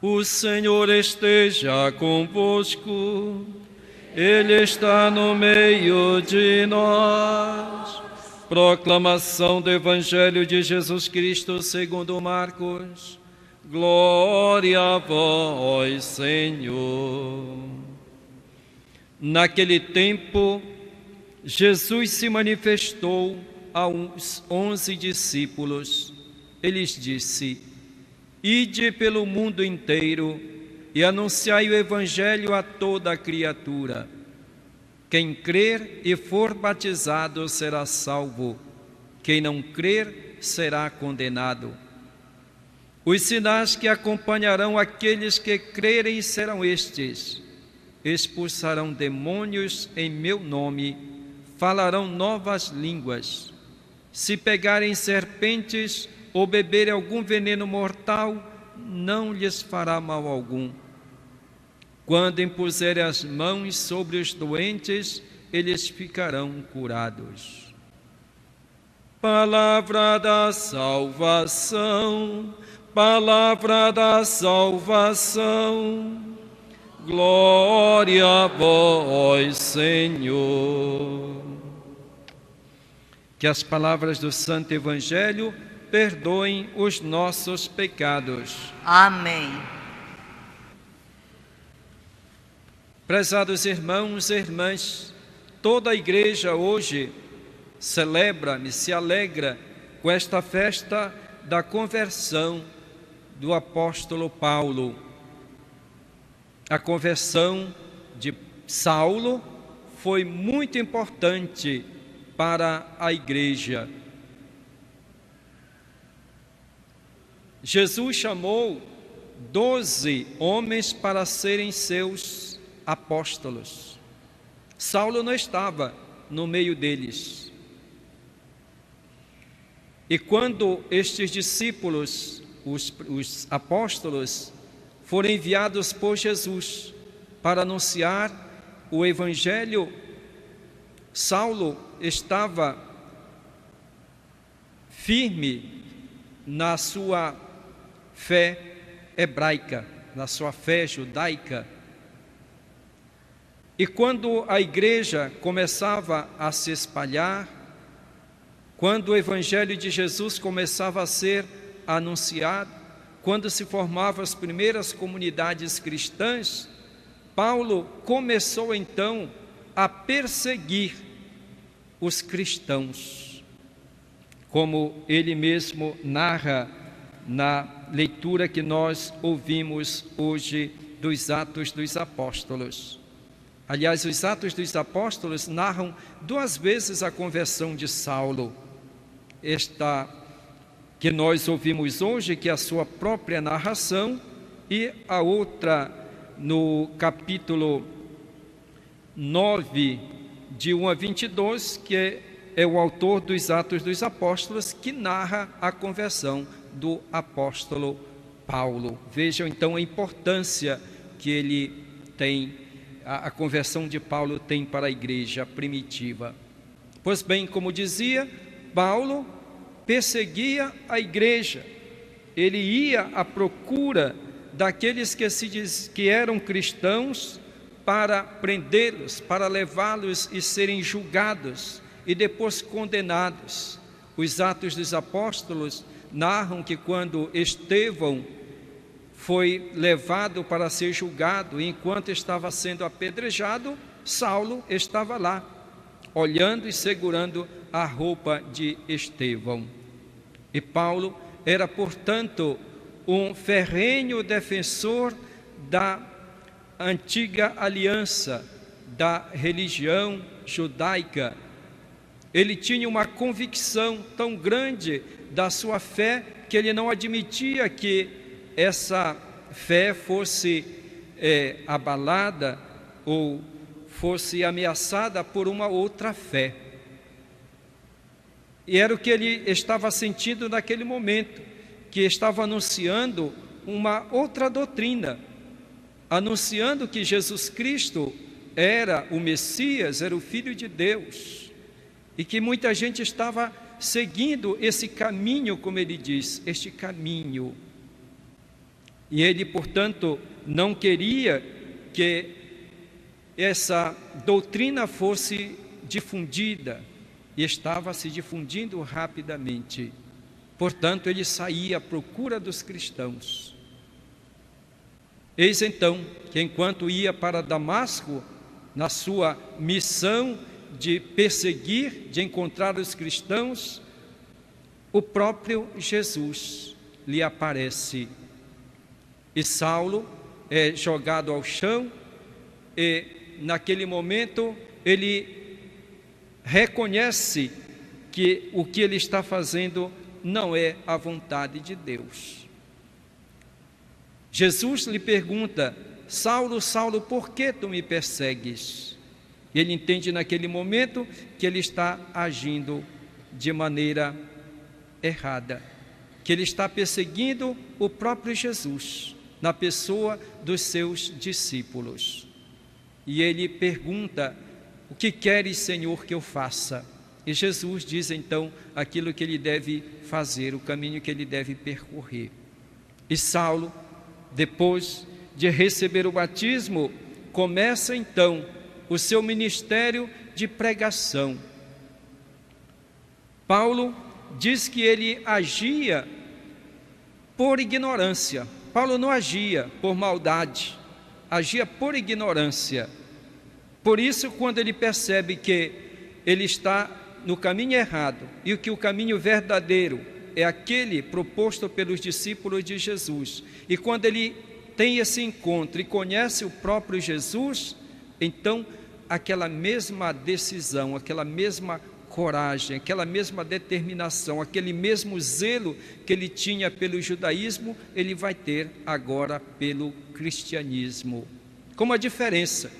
O Senhor esteja convosco, Ele está no meio de nós. Proclamação do Evangelho de Jesus Cristo segundo Marcos. Glória a vós, Senhor. Naquele tempo, Jesus se manifestou aos 11 discípulos. Ele lhes disse: Ide pelo mundo inteiro e anunciai o Evangelho a toda a criatura. Quem crer e for batizado será salvo. Quem não crer será condenado. Os sinais que acompanharão aqueles que crerem serão estes: expulsarão demônios em meu nome, falarão novas línguas. Se pegarem serpentes ou beberem algum veneno mortal, não lhes fará mal algum. Quando impuserem as mãos sobre os doentes, eles ficarão curados. Palavra da salvação, palavra da salvação. Glória a vós, Senhor. Que as palavras do Santo Evangelho perdoem os nossos pecados. Amém. Prezados irmãos e irmãs, toda a igreja hoje celebra e se alegra com esta festa da conversão do apóstolo Paulo. A conversão de Saulo foi muito importante para a igreja. Jesus chamou 12 homens para serem seus apóstolos. Saulo não estava no meio deles. E quando estes discípulos, os apóstolos, foram enviados por Jesus para anunciar o Evangelho, Saulo estava firme na sua fé hebraica, na sua fé judaica. E quando a igreja começava a se espalhar, quando o Evangelho de Jesus começava a ser anunciado, quando se formavam as primeiras comunidades cristãs, Paulo começou então a perseguir os cristãos, como ele mesmo narra na leitura que nós ouvimos hoje dos Atos dos Apóstolos. Aliás, os Atos dos Apóstolos narram 2 vezes a conversão de Saulo. Esta que nós ouvimos hoje, que é a sua própria narração, e a outra no capítulo 9, de 1 a 22, que é o autor dos Atos dos Apóstolos, que narra a conversão do apóstolo Paulo. Vejam então a importância que ele tem, a conversão de Paulo tem para a igreja primitiva. Pois bem, como dizia, Paulo perseguia a igreja. Ele ia à procura daqueles que eram cristãos para prendê-los, para levá-los e serem julgados e depois condenados. Os Atos dos Apóstolos narram que quando Estevão foi levado para ser julgado, e enquanto estava sendo apedrejado, Saulo estava lá, olhando e segurando a roupa de Estevão. E Paulo era, portanto, um ferrenho defensor da antiga aliança, da religião judaica. Ele tinha uma convicção tão grande da sua fé que ele não admitia que essa fé fosse abalada ou fosse ameaçada por uma outra fé. E era o que ele estava sentindo naquele momento, que estava anunciando uma outra doutrina, anunciando que Jesus Cristo era o Messias, era o Filho de Deus, e que muita gente estava seguindo esse caminho, como ele diz, este caminho. E ele, portanto, não queria que essa doutrina fosse difundida, e estava se difundindo rapidamente. Portanto, ele saía à procura dos cristãos. Eis então que, enquanto ia para Damasco, na sua missão de perseguir, de encontrar os cristãos, o próprio Jesus lhe aparece. E Saulo é jogado ao chão, e naquele momento ele reconhece que o que ele está fazendo não é a vontade de Deus. Jesus lhe pergunta: Saulo, Saulo, por que tu me persegues? E ele entende naquele momento que ele está agindo de maneira errada, que ele está perseguindo o próprio Jesus, na pessoa dos seus discípulos. E ele pergunta: o que queres, Senhor, que eu faça? E Jesus diz então aquilo que ele deve fazer, o caminho que ele deve percorrer. E Saulo, depois de receber o batismo, começa então o seu ministério de pregação. Paulo diz que ele agia por ignorância. Paulo não agia por maldade, agia por ignorância. Por isso, quando ele percebe que ele está no caminho errado e que o caminho verdadeiro é aquele proposto pelos discípulos de Jesus, e quando ele tem esse encontro e conhece o próprio Jesus, então aquela mesma decisão, aquela mesma coragem, aquela mesma determinação, aquele mesmo zelo que ele tinha pelo judaísmo, ele vai ter agora pelo cristianismo. Com uma diferença: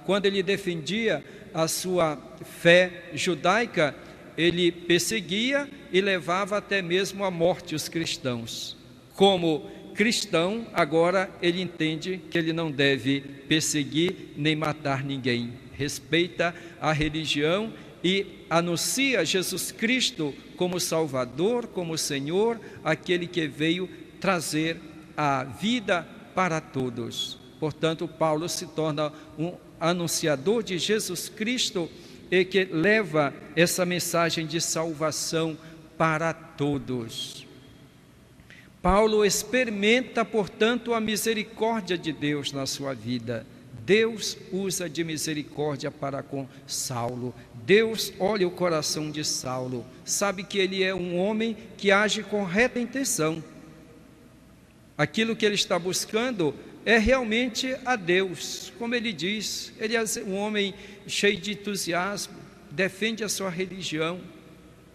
quando ele defendia a sua fé judaica, ele perseguia e levava até mesmo à morte os cristãos. Como cristão, agora ele entende que ele não deve perseguir nem matar ninguém. Respeita a religião e anuncia Jesus Cristo como Salvador, como Senhor, aquele que veio trazer a vida para todos. Portanto, Paulo se torna um anunciador de Jesus Cristo e que leva essa mensagem de salvação para todos. Paulo experimenta, portanto, a misericórdia de Deus na sua vida. Deus usa de misericórdia para com Saulo. Deus olha o coração de Saulo, sabe que ele é um homem que age com reta intenção. Aquilo que ele está buscando é realmente a Deus. Como ele diz, ele é um homem cheio de entusiasmo, defende a sua religião,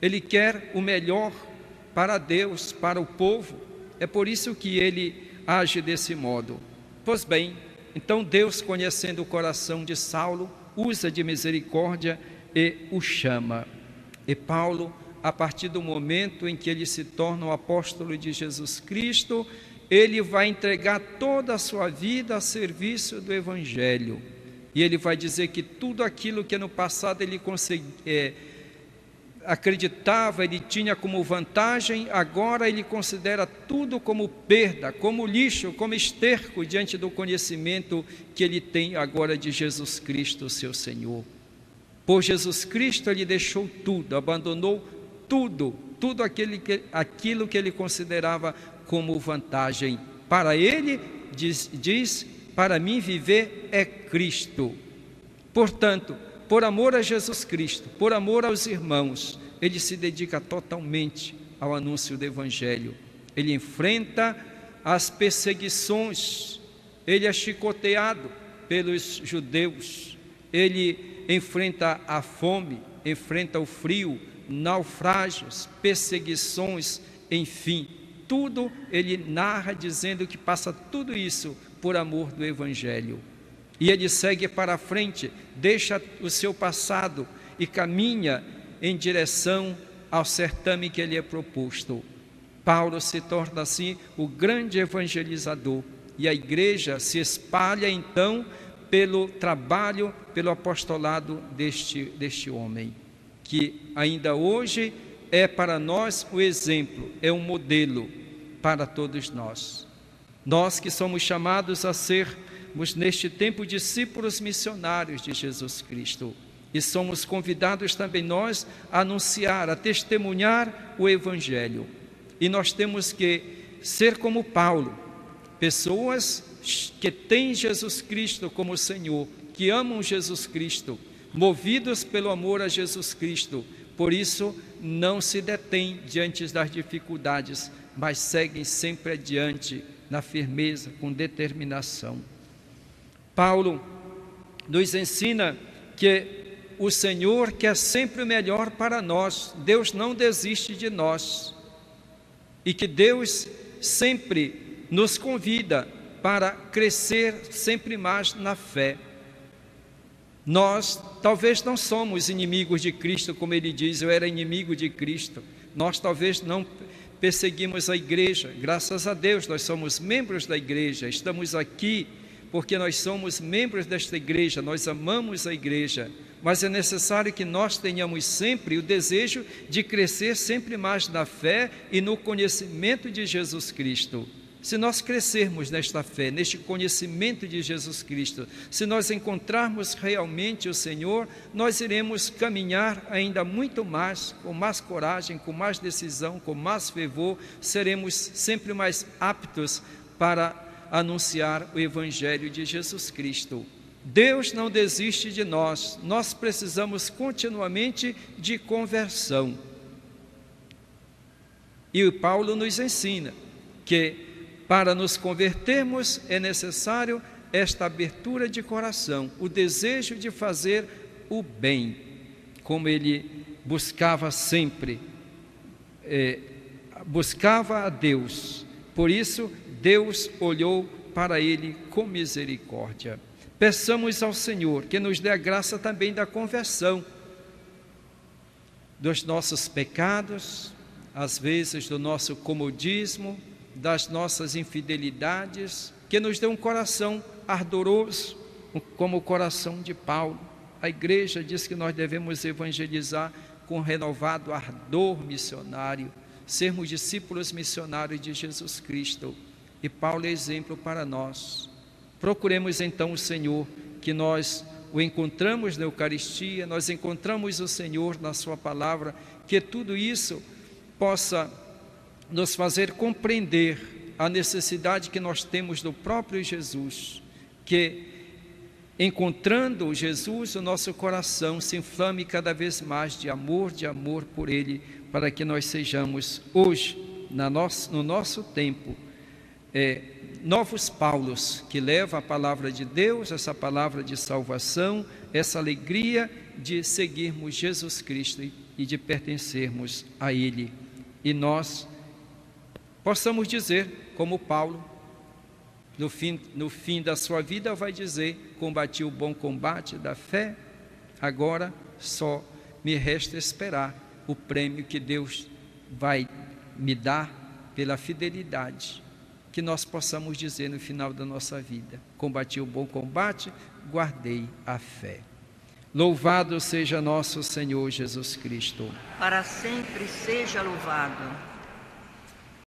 ele quer o melhor para Deus, para o povo. É por isso que ele age desse modo. Pois bem, então Deus, conhecendo o coração de Saulo, usa de misericórdia e o chama. E Paulo, a partir do momento em que ele se torna o apóstolo de Jesus Cristo, ele vai entregar toda a sua vida a serviço do Evangelho. E ele vai dizer que tudo aquilo que no passado ele acreditava, ele tinha como vantagem, agora ele considera tudo como perda, como lixo, como esterco diante do conhecimento que ele tem agora de Jesus Cristo, seu Senhor. Por Jesus Cristo ele deixou tudo, abandonou tudo aquilo que ele considerava como vantagem. Para ele, diz, para mim viver é Cristo. Portanto, por amor a Jesus Cristo, por amor aos irmãos, ele se dedica totalmente ao anúncio do Evangelho. Ele enfrenta as perseguições, ele é chicoteado pelos judeus, ele enfrenta a fome, enfrenta o frio, naufrágios, perseguições, enfim, tudo ele narra dizendo que passa tudo isso por amor do Evangelho. E ele segue para frente, deixa o seu passado e caminha em direção ao certame que lhe é proposto. Paulo se torna assim o grande evangelizador, e a igreja se espalha então pelo trabalho, pelo apostolado deste homem, que ainda hoje é para nós o exemplo, é um modelo para todos nós. Nós que somos chamados a sermos neste tempo discípulos missionários de Jesus Cristo. E somos convidados também nós a anunciar, a testemunhar o Evangelho. E nós temos que ser como Paulo, pessoas que têm Jesus Cristo como Senhor, que amam Jesus Cristo, movidos pelo amor a Jesus Cristo. Por isso, não se detêm diante das dificuldades, mas seguem sempre adiante, na firmeza, com determinação. Paulo nos ensina que o Senhor quer sempre o melhor para nós. Deus não desiste de nós. E que Deus sempre nos convida para crescer sempre mais na fé. Nós talvez não somos inimigos de Cristo, como ele diz, eu era inimigo de Cristo. Nós talvez não perseguimos a igreja, graças a Deus nós somos membros da igreja, estamos aqui porque nós somos membros desta igreja, nós amamos a igreja, mas é necessário que nós tenhamos sempre o desejo de crescer sempre mais na fé e no conhecimento de Jesus Cristo. Se nós crescermos nesta fé, neste conhecimento de Jesus Cristo, se nós encontrarmos realmente o Senhor, nós iremos caminhar ainda muito mais, com mais coragem, com mais decisão, com mais fervor, seremos sempre mais aptos para anunciar o Evangelho de Jesus Cristo. Deus não desiste de nós, nós precisamos continuamente de conversão. E o Paulo nos ensina que para nos convertermos é necessário esta abertura de coração, o desejo de fazer o bem, como ele buscava sempre, buscava a Deus. Por isso, Deus olhou para ele com misericórdia. Peçamos ao Senhor que nos dê a graça também da conversão dos nossos pecados, às vezes do nosso comodismo, das nossas infidelidades, que nos dê um coração ardoroso, como o coração de Paulo. A igreja diz que nós devemos evangelizar com renovado ardor missionário, sermos discípulos missionários de Jesus Cristo. E Paulo é exemplo para nós. Procuremos então o Senhor, que nós o encontramos na Eucaristia, nós encontramos o Senhor na sua palavra, que tudo isso possa nos fazer compreender a necessidade que nós temos do próprio Jesus, que encontrando Jesus, o nosso coração se inflame cada vez mais de amor por Ele, para que nós sejamos hoje, no nosso tempo, novos Paulos, que levam a palavra de Deus, essa palavra de salvação, essa alegria de seguirmos Jesus Cristo e de pertencermos a Ele. E nós possamos dizer, como Paulo, no fim da sua vida vai dizer, combati o bom combate da fé, agora só me resta esperar o prêmio que Deus vai me dar pela fidelidade, que nós possamos dizer no final da nossa vida, combati o bom combate, guardei a fé. Louvado seja nosso Senhor Jesus Cristo. Para sempre seja louvado.